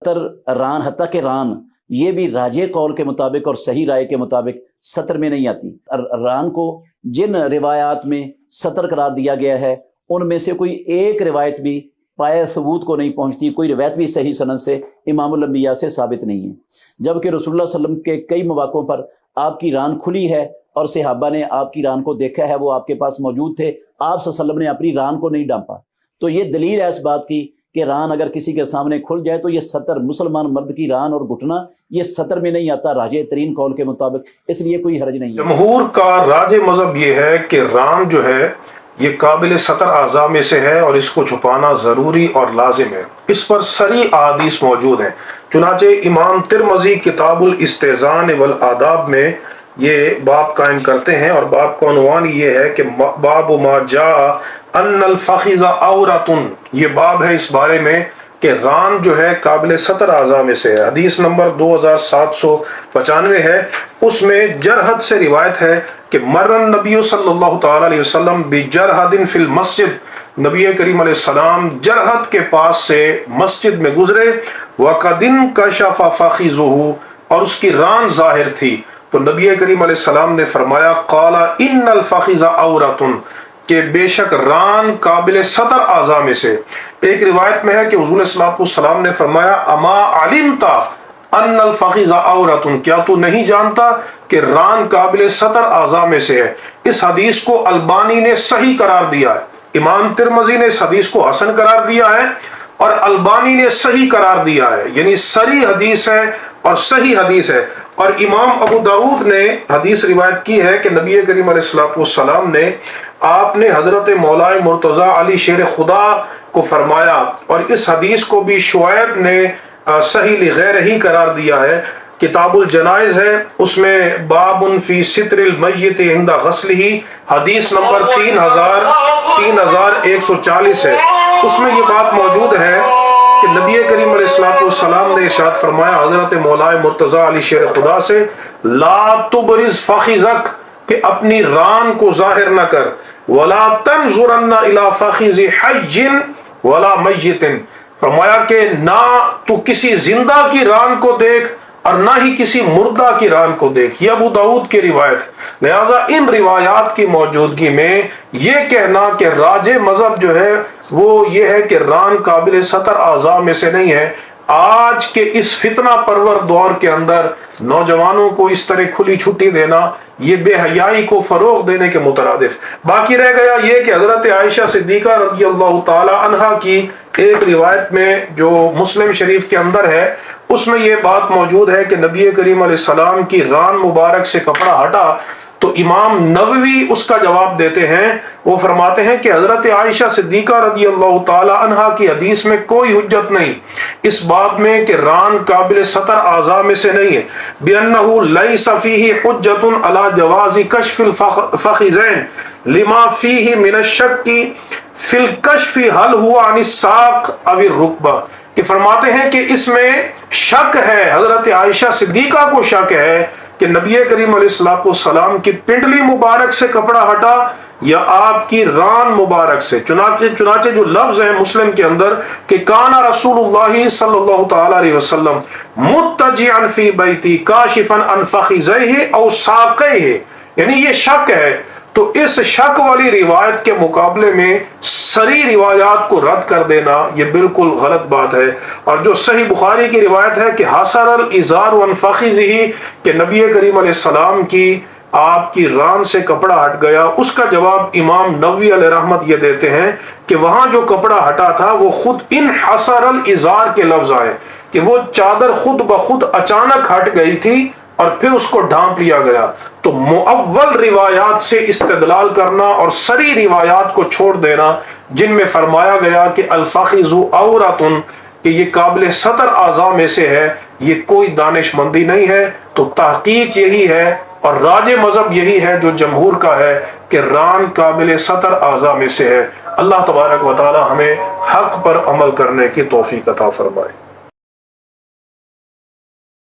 ران حتیٰ کہ ران یہ بھی راجے قول کے مطابق اور صحیح رائے کے مطابق سطر میں نہیں آتی۔ ران کو جن روایات میں سطر قرار دیا گیا ہے ان میں سے کوئی ایک روایت بھی پائے ثبوت کو نہیں پہنچتی، کوئی روایت بھی صحیح سند سے امام الانبیاء سے ثابت نہیں ہے، جبکہ رسول اللہ صلی اللہ علیہ وسلم کے کئی مواقعوں پر آپ کی ران کھلی ہے اور صحابہ نے آپ کی ران کو دیکھا ہے، وہ آپ کے پاس موجود تھے، آپ صلی اللہ علیہ وسلم نے اپنی ران کو نہیں ڈانپا۔ تو یہ دلیل ہے اس بات کی کہ ران اگر کسی کے سامنے کھل جائے تو یہ سطر، مسلمان مرد کی ران اور گھٹنا یہ سطر میں نہیں آتا راجح ترین قول کے مطابق، اس لیے کوئی حرج نہیں ہے۔ جمہور کا راجح مذہب یہ ہے کہ ران جو ہے یہ قابل سطر اعضاء میں سے ہے اور اس کو چھپانا ضروری اور لازم ہے۔ اس پر صریح احادیث موجود ہیں، چنانچہ امام ترمذی کتاب الاستئذان والآداب میں یہ باب قائم کرتے ہیں، اور باب کا عنوان یہ ہے کہ باب ما جاء ان الفخذ عورۃ، یہ باب ہے اس بارے میں کہ ران جو ہے قابل سطر اعضاء میں سے ہے۔ حدیث نمبر 2795 ہے، اس میں جرحد سے روایت ہے کہ مر النبی صلی اللہ تعالی علیہ وسلم بجرحد فی المسجد، نبی کریم علیہ السلام جرحد کے پاس سے مسجد میں گزرے، وقد انکشف فخذہ، اور اس کی ران ظاہر تھی، تو نبی کریم علیہ السلام نے فرمایا قال ان الفخذ عورۃ، کہ بے شک ران قابل سطر اعضاء میں سے۔ ایک روایت میں ہے کہ حضور صلی اللہ علیہ وسلم نے فرمایا اما علمت ان الفخذ عورۃ، کیا تو نہیں جانتا کہ ران قابل سطر اعضاء میں سے ہے۔ اس حدیث کو البانی نے صحیح قرار دیا ہے، امام ترمذی نے اس حدیث کو حسن قرار دیا ہے اور البانی نے صحیح قرار دیا ہے، یعنی صریح حدیث ہے اور صحیح حدیث ہے۔ اور امام ابو داؤد نے حدیث روایت کی ہے کہ نبی کریم علیہ السلام نے آپ نے حضرت مولا مرتضیٰ علی شیر خدا کو فرمایا، اور اس حدیث کو بھی شعیب نے صحیح لغیر ہی قرار دیا ہے، کتاب الجنائز ہے، اس میں باب فی ستر المیت عند غسلہ، حدیث نمبر 3140 ہے، اس میں یہ بات موجود ہے کہ نبی کریم علیہ السلام نے ارشاد فرمایا حضرت مولا مرتضیٰ علی شیر خدا سے لا تبرز فخذک، کہ اپنی ران کو ظاہر نہ کر، ولا تنظرن الی فخذ حی ولا میت، فرمایا کہ نہ تو کسی زندہ کی ران کو دیکھ اور نہ ہی کسی مردہ کی ران کو دیکھ، یہ ابو داؤد کی روایت۔ لہذا ان روایات کی موجودگی میں یہ کہنا کہ راجح مذہب جو ہے وہ یہ ہے کہ ران قابل سطر اعضاء میں سے نہیں ہے، آج کے اس فتنہ پرور دور کے اندر نوجوانوں کو اس طرح کھلی چھٹی دینا یہ بے حیائی کو فروغ دینے کے مترادف۔ باقی رہ گیا یہ کہ حضرت عائشہ صدیقہ رضی اللہ تعالی عنہا کی ایک روایت میں جو مسلم شریف کے اندر ہے، اس میں یہ بات موجود ہے کہ نبی کریم علیہ السلام کی ران مبارک سے کپڑا ہٹا، تو امام نووی اس کا جواب دیتے ہیں، وہ فرماتے ہیں کہ حضرت عائشہ صدیقہ رضی اللہ تعالی عنہا کی حدیث میں کوئی حجت نہیں اس بات میں کہ ران قابل سطر اعضاء میں سے نہیں ہے، بِأَنَّهُ لَيْسَ فِيهِ حُجَّةٌ عَلَى جَوَازِ كَشْفِ الْفَخِذَيْنِ لِمَا فِيهِ مِنَ الشَّكِّ فِي الْكَشْفِ هَلْ هُوَ عَنِ السَّاقِ أَوِ الرُّكْبَةِ، کہ فرماتے ہیں کہ اس میں شک ہے، حضرت عائشہ صدیقہ کو شک ہے کہ نبی کریم علیہ السلام کی پنڈلی مبارک سے کپڑا ہٹا یا آپ کی ران مبارک سے۔ چنانچہ جو لفظ ہے مسلم کے اندر کہ کانا رسول اللہ صلی اللہ تعالی علیہ وسلم متجعا فی بیتی کاشفا عن فخذیہ او ساقیہ، یعنی یہ شک ہے، تو اس شک والی روایت کے مقابلے میں صریح روایات کو رد کر دینا یہ بالکل غلط بات ہے۔ اور جو صحیح بخاری کی روایت ہے کہ حسر الازار عن فخذہ، کہ نبی کریم علیہ السلام کی آپ کی ران سے کپڑا ہٹ گیا، اس کا جواب امام نووی علیہ رحمت یہ دیتے ہیں کہ وہاں جو کپڑا ہٹا تھا وہ خود ان حسر الازار کے لفظ آئے کہ وہ چادر خود بخود اچانک ہٹ گئی تھی اور پھر اس کو ڈھانپ لیا گیا۔ تو مؤول روایات سے استدلال کرنا اور صریح روایات کو چھوڑ دینا جن میں فرمایا گیا کہ الفخذ عورۃ، کہ یہ قابل سطر اعضاء میں سے ہے، یہ کوئی دانش مندی نہیں ہے۔ تو تحقیق یہی ہے اور راجح مذہب یہی ہے جو جمہور کا ہے کہ ران قابل سطر اعضاء میں سے ہے۔ اللہ تبارک و تعالی ہمیں حق پر عمل کرنے کی توفیق عطا فرمائے۔